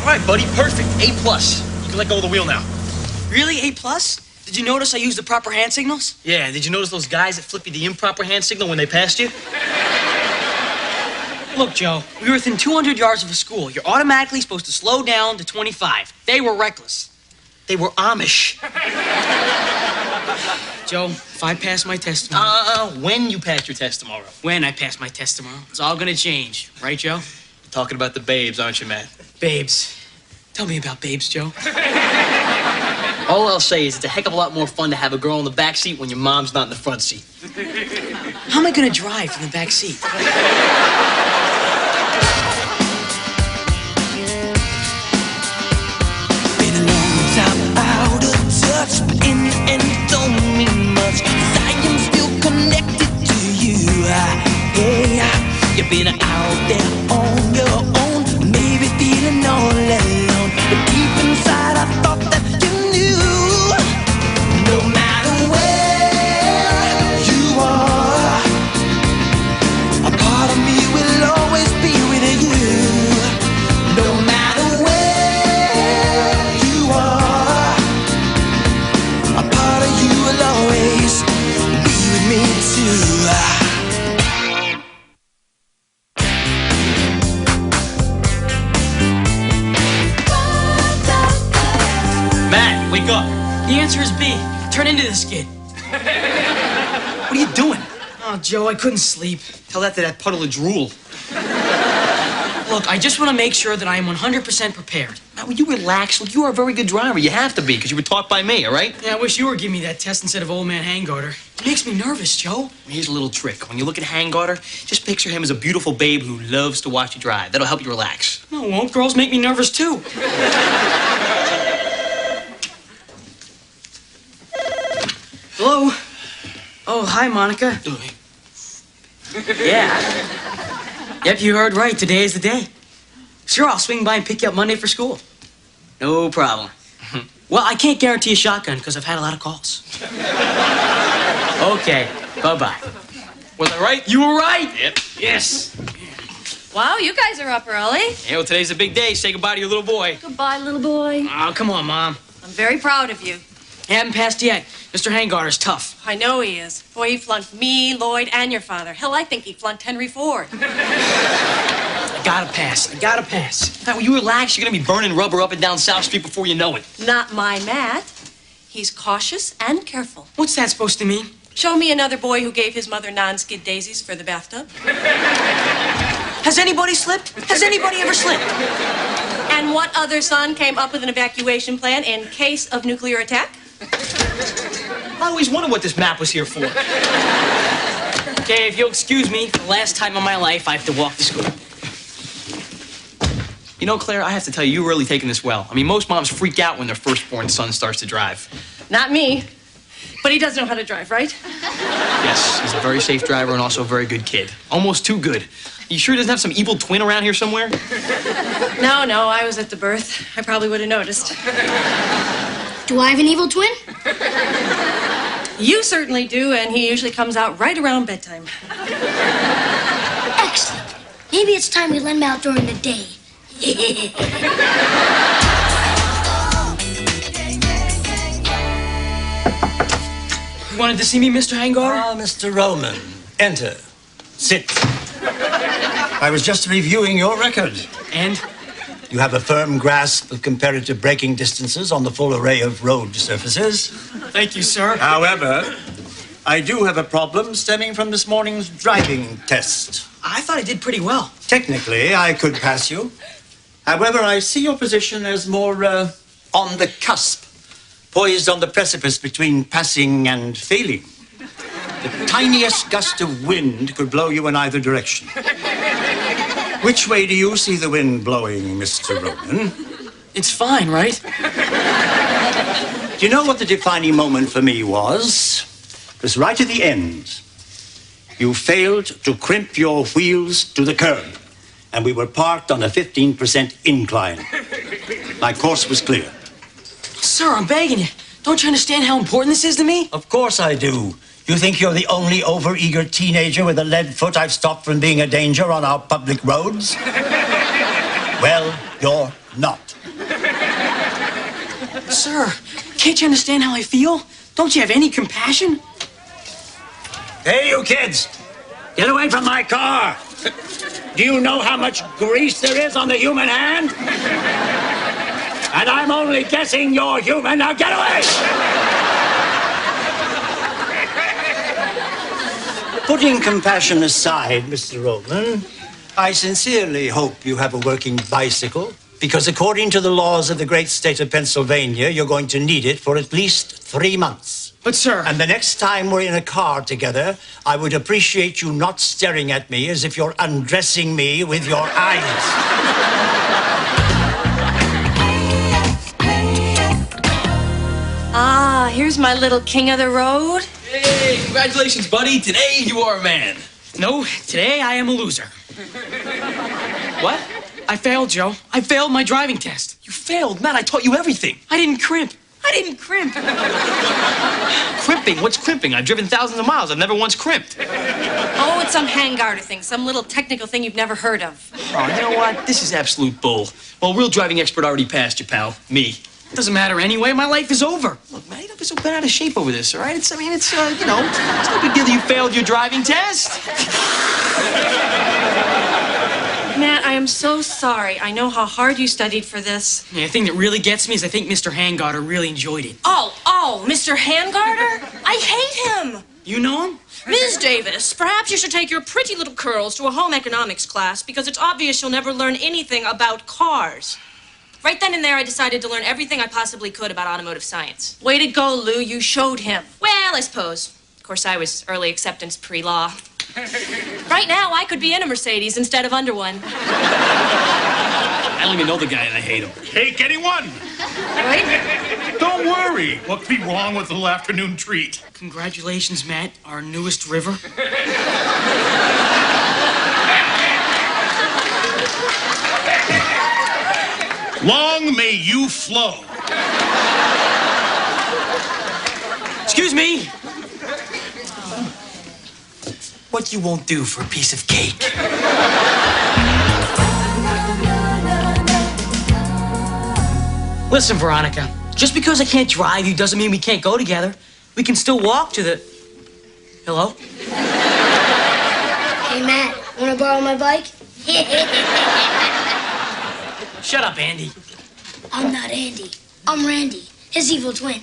right, buddy, perfect. A+. You can let go of the wheel now. Really, A+? Did you notice I used the proper hand signals? Yeah, and did you notice those guys that flip you the improper hand signal when they passed you? Look, Joe, we were within 200 yards of a school. You're automatically supposed to slow down to 25. They were reckless. They were Amish. Joe, if I pass my test tomorrow... When you pass your test tomorrow. When I pass my test tomorrow. It's all gonna change. Right, Joe? You're talking about the babes, aren't you, Matt? Babes. Tell me about babes, Joe. All I'll say is it's a heck of a lot more fun to have a girl in the back seat when your mom's not in the front seat. How am I gonna drive in the back seat? Been a long time out of touch, but in the end it don't mean much, 'cause I am still connected to you. Yeah, you've been out there on your own, maybe feeling all alone, but deep inside I thought that you knew. No matter where you are, a part of me will always be with you. No matter where you are, a part of you will always be with me too. Matt, wake up. The answer is B. Turn into this kid. What are you doing? Oh, Joe, I couldn't sleep. Tell that to that puddle of drool. Look, I just want to make sure that I am 100% prepared. Matt, will you relax? Look, you are a very good driver. You have to be, because you were taught by me, all right? Yeah, I wish you were giving me that test instead of old man Hangarter. It makes me nervous, Joe. Here's a little trick. When you look at Hangarter, just picture him as a beautiful babe who loves to watch you drive. That'll help you relax. No, won't. Girls make me nervous, too. Hello? Oh, hi, Monica. Yeah. Yep, you heard right. Today is the day. Sure, I'll swing by and pick you up Monday for school. No problem. Well, I can't guarantee a shotgun because I've had a lot of calls. Okay, bye-bye. Was I right? You were right. Yep. Yes. Wow, you guys are up early. Yeah, well, today's a big day. Say goodbye to your little boy. Goodbye, little boy. Oh, come on, Mom. I'm very proud of you. You haven't passed yet. Mr. Hangarter's tough. I know he is. Boy, he flunked me, Lloyd, and your father. Hell, I think he flunked Henry Ford. I gotta pass. I gotta pass. Matt, will you relax? You're gonna be burning rubber up and down South Street before you know it. Not my Matt. He's cautious and careful. What's that supposed to mean? Show me another boy who gave his mother non-skid daisies for the bathtub. Has anybody slipped? Has anybody ever slipped? And what other son came up with an evacuation plan in case of nuclear attack? I always wondered what this map was here for. Okay, if you'll excuse me, for the last time in my life, I have to walk to school. You know, Claire, I have to tell you, you're really taking this well. I mean, most moms freak out when their firstborn son starts to drive. Not me. But he does know how to drive, right? Yes, he's a very safe driver and also a very good kid. Almost too good. You sure he doesn't have some evil twin around here somewhere? No, I was at the birth. I probably would have noticed. Do I have an evil twin? You certainly do, and he usually comes out right around bedtime. Excellent. Maybe it's time we let him out during the day. You wanted to see me, Mr. Hangarter? Ah, Mr. Roman. Enter. Sit. I was just reviewing your record. And? You have a firm grasp of comparative braking distances on the full array of road surfaces. Thank you, sir. However, I do have a problem stemming from this morning's driving test. I thought I did pretty well. Technically, I could pass you. However, I see your position as more on the cusp, poised on the precipice between passing and failing. The tiniest gust of wind could blow you in either direction. Which way do you see the wind blowing, Mr. Roman? It's fine, right? Do you know what the defining moment for me was? It was right at the end. You failed to crimp your wheels to the curb, and we were parked on a 15% incline. My course was clear. Sir, I'm begging you. Don't you understand how important this is to me? Of course I do. You think you're the only overeager teenager with a lead foot I've stopped from being a danger on our public roads? Well, you're not. Sir, can't you understand how I feel? Don't you have any compassion? Hey, you kids! Get away from my car! Do you know how much grease there is on the human hand? And I'm only guessing you're human. Now get away! Putting compassion aside, Mr. Roman, I sincerely hope you have a working bicycle, because according to the laws of the great state of Pennsylvania, you're going to need it for at least 3 months. But, sir... And the next time we're in a car together, I would appreciate you not staring at me as if you're undressing me with your eyes. Ah, here's my little king of the road. Hey, congratulations, buddy. Today you are a man. No, today I am a loser. What? I failed, Joe. I failed my driving test. You failed, Matt. I taught you everything. I didn't crimp. Crimping? What's crimping? I've driven thousands of miles. I've never once crimped. Oh, it's some handgarter thing, some little technical thing you've never heard of. Oh, you know what? This is absolute bull. Well, real driving expert already passed you, pal. Me. It doesn't matter anyway. My life is over. Look, man, you don't be so bent out of shape over this, all right? It's no big deal that you failed your driving test. Matt, I am so sorry. I know how hard you studied for this. Yeah, the thing that really gets me is I think Mr. Handgarter really enjoyed it. Oh, Mr. Handgarter? I hate him. You know him? Ms. Davis, perhaps you should take your pretty little curls to a home economics class because it's obvious you'll never learn anything about cars. Right then and there, I decided to learn everything I possibly could about automotive science. Way to go, Lou. You showed him. Well, I suppose. Of course, I was early acceptance pre-law. Right now, I could be in a Mercedes instead of under one. I don't even know the guy and I hate him. Take anyone. Right? Don't worry. What could be wrong with a little afternoon treat? Congratulations, Matt, our newest river. Long may you flow. Excuse me. What you won't do for a piece of cake. Listen, Veronica, just because I can't drive you doesn't mean we can't go together. We can still walk to the... Hello? Hey, Matt, wanna borrow my bike? Shut up, Andy. I'm not Andy. I'm Randy, his evil twin.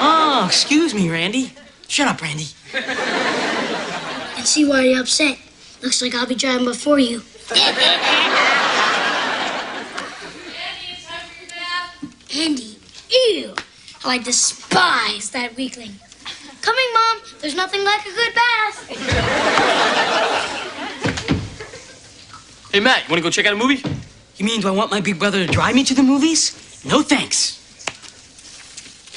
Oh, excuse me, Randy. Shut up, Randy. And see why you're upset. Looks like I'll be driving before you. Andy, ew. How I despise that weakling. Coming, Mom. There's nothing like a good bath. Hey, Matt, you want to go check out a movie? You mean, do I want my big brother to drive me to the movies? No, thanks.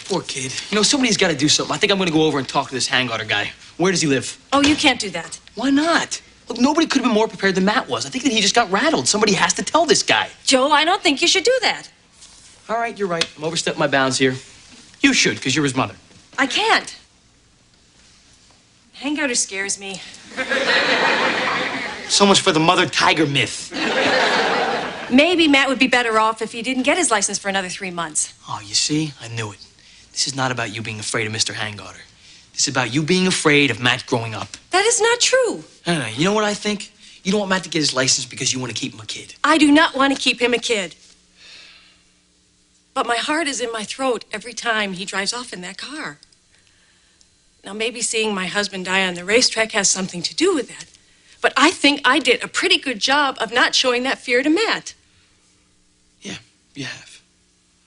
Poor kid. You know, somebody's got to do something. I think I'm going to go over and talk to this Handgarter guy. Where does he live? Oh, you can't do that. Why not? Look, nobody could have been more prepared than Matt was. I think that he just got rattled. Somebody has to tell this guy. Joe, I don't think you should do that. All right, you're right. I'm overstepping my bounds here. You should, because you're his mother. I can't. Handgarter scares me. So much for the mother tiger myth. Maybe Matt would be better off if he didn't get his license for another 3 months. Oh, you see? I knew it. This is not about you being afraid of Mr. Handgarter. This is about you being afraid of Matt growing up. That is not true. No. You know what I think? You don't want Matt to get his license because you want to keep him a kid. I do not want to keep him a kid. But my heart is in my throat every time he drives off in that car. Now, maybe seeing my husband die on the racetrack has something to do with that. But I think I did a pretty good job of not showing that fear to Matt. Yeah, you have.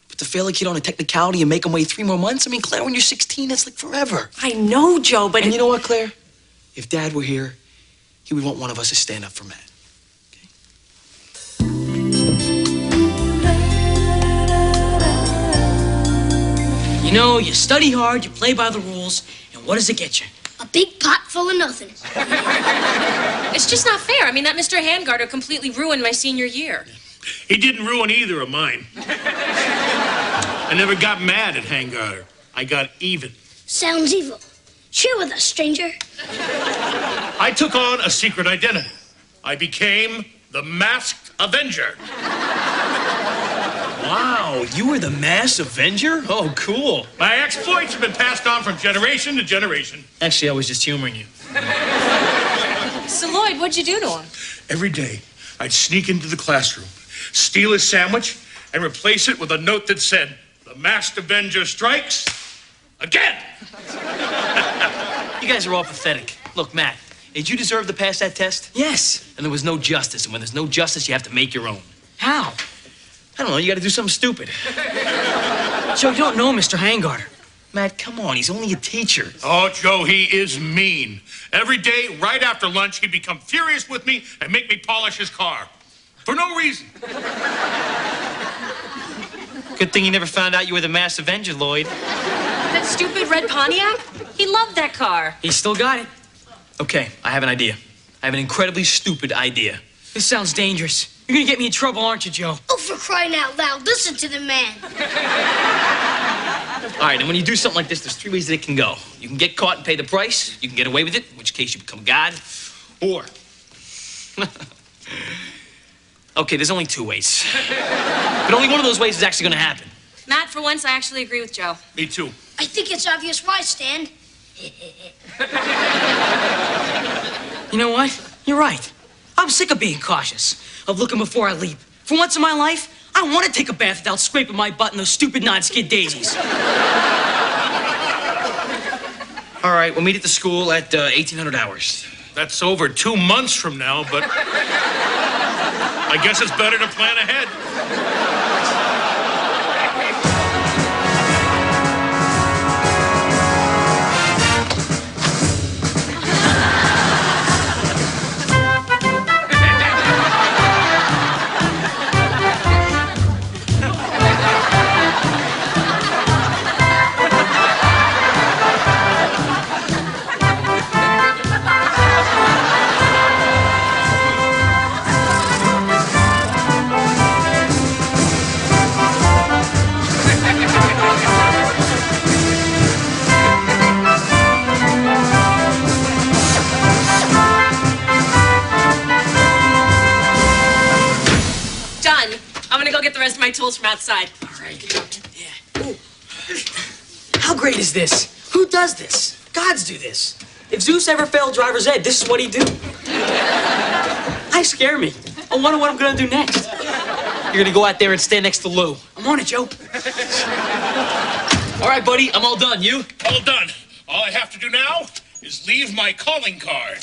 But to fail a kid on a technicality and make him wait 3 more months? I mean, Claire, when you're 16, that's like forever. I know, Joe, but... And you know what, Claire? If Dad were here, he would want one of us to stand up for Matt. You know, you study hard, you play by the rules, and what does it get you? A big pot full of nothing. It's just not fair. I mean, that Mr. Handgarter completely ruined my senior year. He didn't ruin either of mine. I never got mad at Handgarter. I got even. Sounds evil. Share with us, stranger. I took on a secret identity. I became the Masked Avenger. Wow, you were the mass avenger? Oh, cool. My exploits have been passed on from generation to generation. Actually, I was just humoring you. So, Lloyd, what'd you do to him? Every day, I'd sneak into the classroom, steal his sandwich, and replace it with a note that said, "The masked avenger strikes again." You guys are all pathetic. Look, Matt, did you deserve to pass that test? Yes. And there was no justice. And when there's no justice, you have to make your own. How? I don't know, you gotta do something stupid. Joe, you don't know Mr. Hangarter. Matt, come on, he's only a teacher. Oh, Joe, he is mean. Every day, right after lunch, he'd become furious with me and make me polish his car. For no reason. Good thing you never found out you were the mass avenger, Lloyd. That stupid red Pontiac? He loved that car. He still got it. Okay, I have an idea. I have an incredibly stupid idea. This sounds dangerous. You're gonna get me in trouble, aren't you, Joe? Oh, for crying out loud, listen to the man. All right, and when you do something like this, there's 3 ways that it can go. You can get caught and pay the price. You can get away with it, in which case you become God. Or... Okay, there's only 2 ways. But only one of those ways is actually gonna happen. Matt, for once, I actually agree with Joe. Me too. I think it's obvious why, Stan. You know what? You're right. I'm sick of being cautious, of looking before I leap. For once in my life, I want to take a bath without scraping my butt in those stupid non-skid daisies. All right, we'll meet at the school at 1800 hours. That's over 2 months from now, but I guess it's better to plan ahead. My tools from outside. All right. Yeah. Ooh. How great is this? Who does this? Gods do this. If Zeus ever failed driver's ed, this is what he'd do. I scare me. I wonder what I'm gonna do next. You're gonna go out there and stand next to Lou. I'm on it, Joe. All right, buddy, I'm all done. You? All done. All I have to do now is leave my calling card.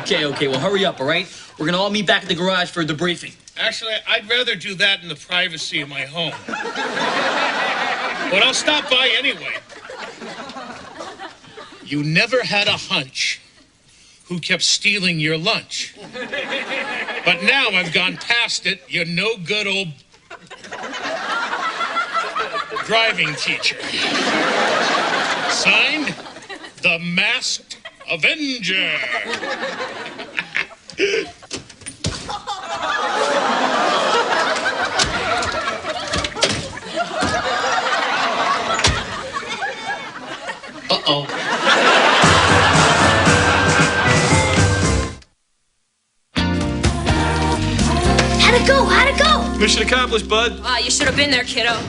Okay, well, hurry up, all right? We're gonna all meet back at the garage for a debriefing. Actually, I'd rather do that in the privacy of my home. But I'll stop by anyway. You never had a hunch who kept stealing your lunch. But now I've gone past it, you're no good old driving teacher. Signed, the Masked Avenger. Uh-oh. How'd it go? How'd it go? Mission accomplished, bud. Wow, you should have been there, kiddo.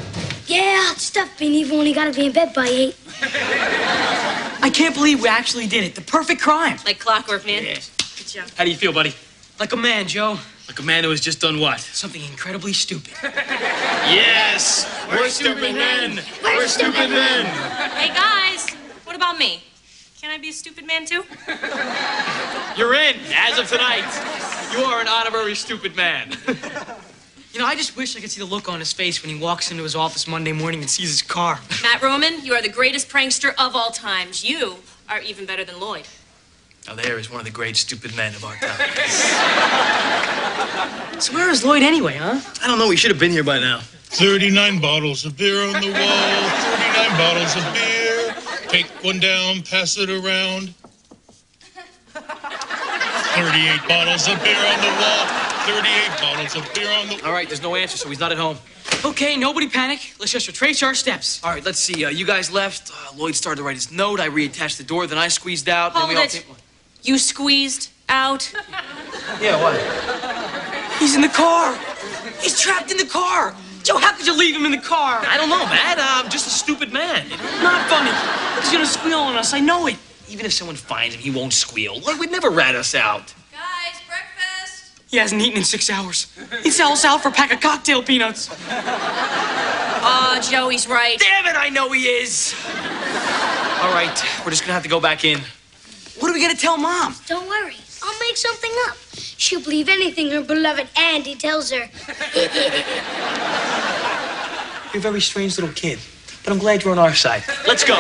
Yeah, it's tough being evil when you gotta be in bed by 8. I can't believe we actually did it. The perfect crime. Like clockwork, man. Yeah. Good job. How do you feel, buddy? Like a man, Joe. Like a man who has just done what? Something incredibly stupid. Yes! We're stupid men! We're stupid men! Hey, guys, what about me? Can I be a stupid man, too? You're in, as of tonight. You are an honorary stupid man. You know, I just wish I could see the look on his face when he walks into his office Monday morning and sees his car. Matt Roman, you are the greatest prankster of all times. You are even better than Lloyd. Now there is one of the great stupid men of our time. So where is Lloyd anyway, huh? I don't know, he should have been here by now. 39 bottles of beer on the wall, 39 bottles of beer. Take one down, pass it around. 38 bottles of beer on the wall, 38 bottles of beer on the... All right, there's no answer, so he's not at home. Okay, nobody panic. Let's just retrace our steps. All right, let's see. You guys left. Lloyd started to write his note. I reattached the door. Then I squeezed out. Hold then we all it. You squeezed out? Yeah, what? He's in the car. He's trapped in the car. Joe, how could you leave him in the car? I don't know, Matt. I'm just a stupid man. Not funny. He's gonna squeal on us, I know it. Even if someone finds him, he won't squeal. Like, we'd never rat us out. Guys, breakfast. He hasn't eaten in 6 hours. He'd sell us out for a pack of cocktail peanuts. Oh, Joey's right. Damn it, I know he is. All right, we're just gonna have to go back in. What are we gonna tell Mom? Don't worry. I'll make something up. She'll believe anything her beloved Andy tells her. You're a very strange little kid, but I'm glad you're on our side. Let's go.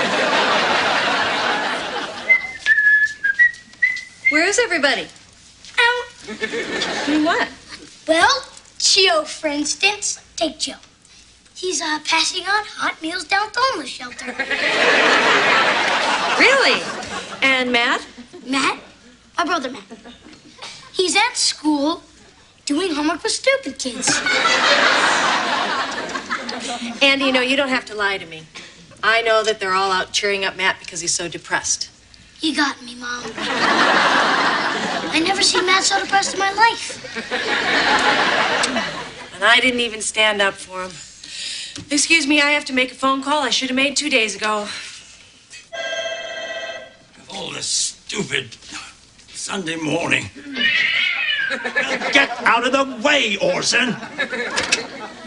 Where is everybody? Out. Doing what? Well, Joe, for instance. Take Joe. He's passing out hot meals down at the homeless shelter. Really? And Matt? Matt? My brother Matt. He's at school doing homework with stupid kids. Andy, you know, you don't have to lie to me. I know that they're all out cheering up Matt because he's so depressed. You got me, Mom. I never seen Matt so depressed in my life. And I didn't even stand up for him. Excuse me, I have to make a phone call I should have made 2 days ago. All this stupid Sunday morning. Get out of the way, Orson.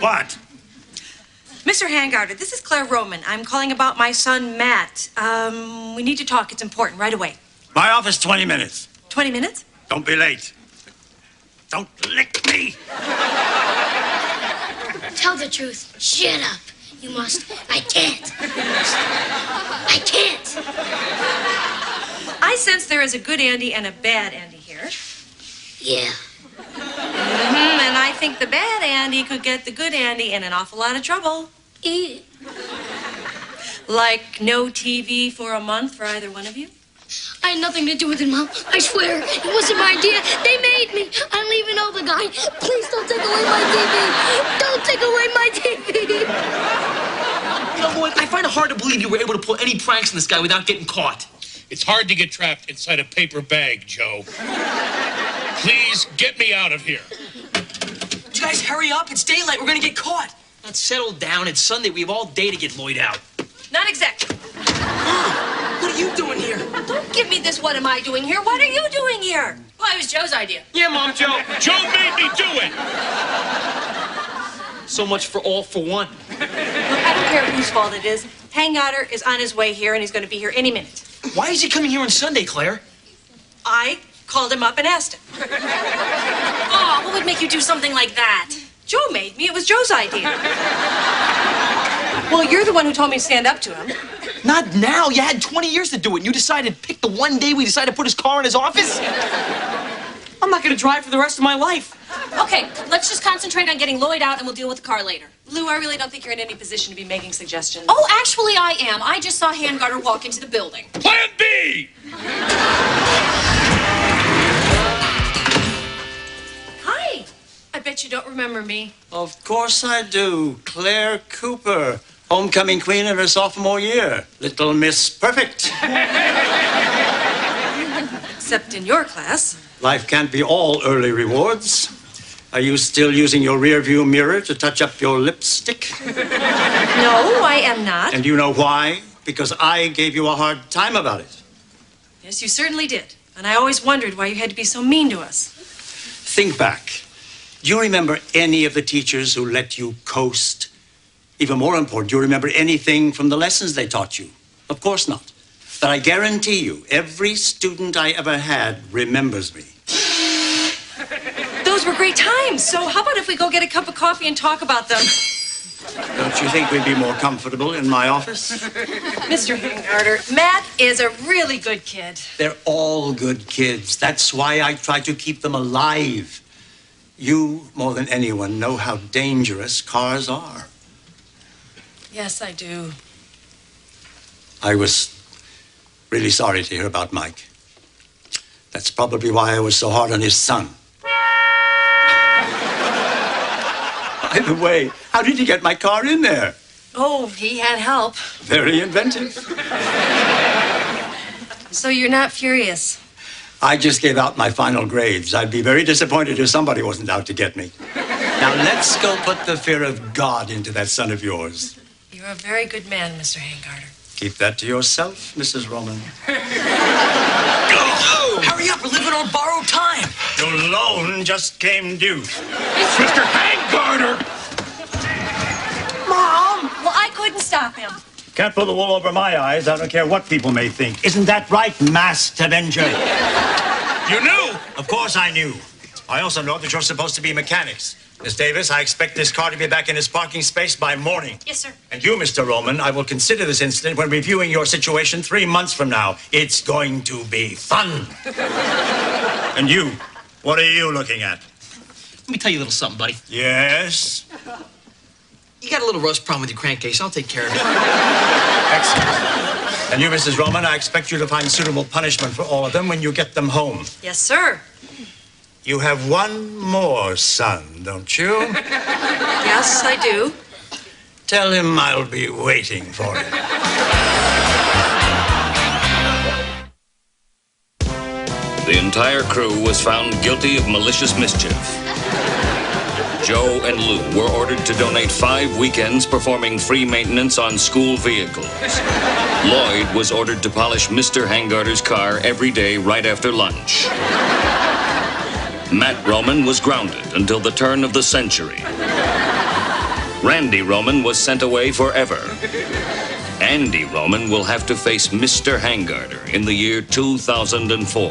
What? Mr. Hangarter, this is Claire Roman. I'm calling about my son, Matt. We need to talk. It's important, right away. My office, 20 minutes. 20 minutes? Don't be late. Don't lick me. Tell the truth. Shut up. You must. I can't. I can't. I sense there is a good Andy and a bad Andy here. Yeah. And I think the bad Andy could get the good Andy in an awful lot of trouble. Like no TV for a month for either one of you? I had nothing to do with it, Mom. I swear. It wasn't my idea. They made me. I don't even know the guy. Please don't take away my TV. Don't take away my TV. You know, boy, I find it hard to believe you were able to pull any pranks on this guy without getting caught. It's hard to get trapped inside a paper bag, Joe. Please get me out of here. Would you guys hurry up? It's daylight. We're gonna get caught. Let's settle down. It's Sunday. We have all day to get Lloyd out. Not exactly. What are you doing here? Don't give me this, what am I doing here? What are you doing here? Well, it was Joe's idea. Yeah, Mom, Joe. Joe made me do it. So much for all for one. Look, I don't care whose fault it is. Hangarter is on his way here, and he's going to be here any minute. Why is he coming here on Sunday, Claire? I called him up and asked him. Oh, what would make you do something like that? Joe made me. It was Joe's idea. Well, you're the one who told me to stand up to him. Not now. You had 20 years to do it, and you decided to pick the one day we decided to put his car in his office? I'm not gonna drive for the rest of my life. Okay, let's just concentrate on getting Lloyd out, and we'll deal with the car later. Lou, I really don't think you're in any position to be making suggestions. Oh, actually, I am. I just saw Hangarter walk into the building. Plan B! Hi. I bet you don't remember me. Of course I do. Claire Cooper, homecoming queen of her sophomore year. Little Miss Perfect. Except in your class. Life can't be all early rewards. Are you still using your rearview mirror to touch up your lipstick? No, I am not. And you know why? Because I gave you a hard time about it. Yes, you certainly did. And I always wondered why you had to be so mean to us. Think back. Do you remember any of the teachers who let you coast? Even more important, do you remember anything from the lessons they taught you? Of course not. But I guarantee you, every student I ever had remembers me. Those were great times. So how about if we go get a cup of coffee and talk about them? Don't you think we'd be more comfortable in my office? Mr. Hangarter, Matt is a really good kid. They're all good kids. That's why I try to keep them alive. You, more than anyone, know how dangerous cars are. Yes, I do. I was really sorry to hear about Mike. That's probably why I was so hard on his son. By the way, how did you get my car in there? Oh, he had help. Very inventive. So you're not furious? I just gave out my final grades. I'd be very disappointed if somebody wasn't out to get me. Now let's go put the fear of God into that son of yours. You're a very good man, Mr. Hangarter. Keep that to yourself, Mrs. Roman. Hurry up, we're living on borrowed time. Your loan just came due. Mr. Hangarter! Mom! Well, I couldn't stop him. Can't pull the wool over my eyes. I don't care what people may think. Isn't that right, Masked Avenger? You knew! Of course I knew. I also know that you're supposed to be mechanics. Miss Davis, I expect this car to be back in its parking space by morning. Yes, sir. And you, Mr. Roman, I will consider this incident when reviewing your situation 3 months from now. It's going to be fun. And you, what are you looking at? Let me tell you a little something, buddy. Yes? You got a little rust problem with your crankcase. I'll take care of it. Excellent. And you, Mrs. Roman, I expect you to find suitable punishment for all of them when you get them home. Yes, sir. You have one more son, don't you? Yes, I do. Tell him I'll be waiting for him. The entire crew was found guilty of malicious mischief. Joe and Lou were ordered to donate 5 weekends performing free maintenance on school vehicles. Lloyd was ordered to polish Mr. Hangarter's car every day right after lunch. Matt Roman was grounded until the turn of the century. Randy Roman was sent away forever. Andy Roman will have to face Mr. Hangarter in the year 2004.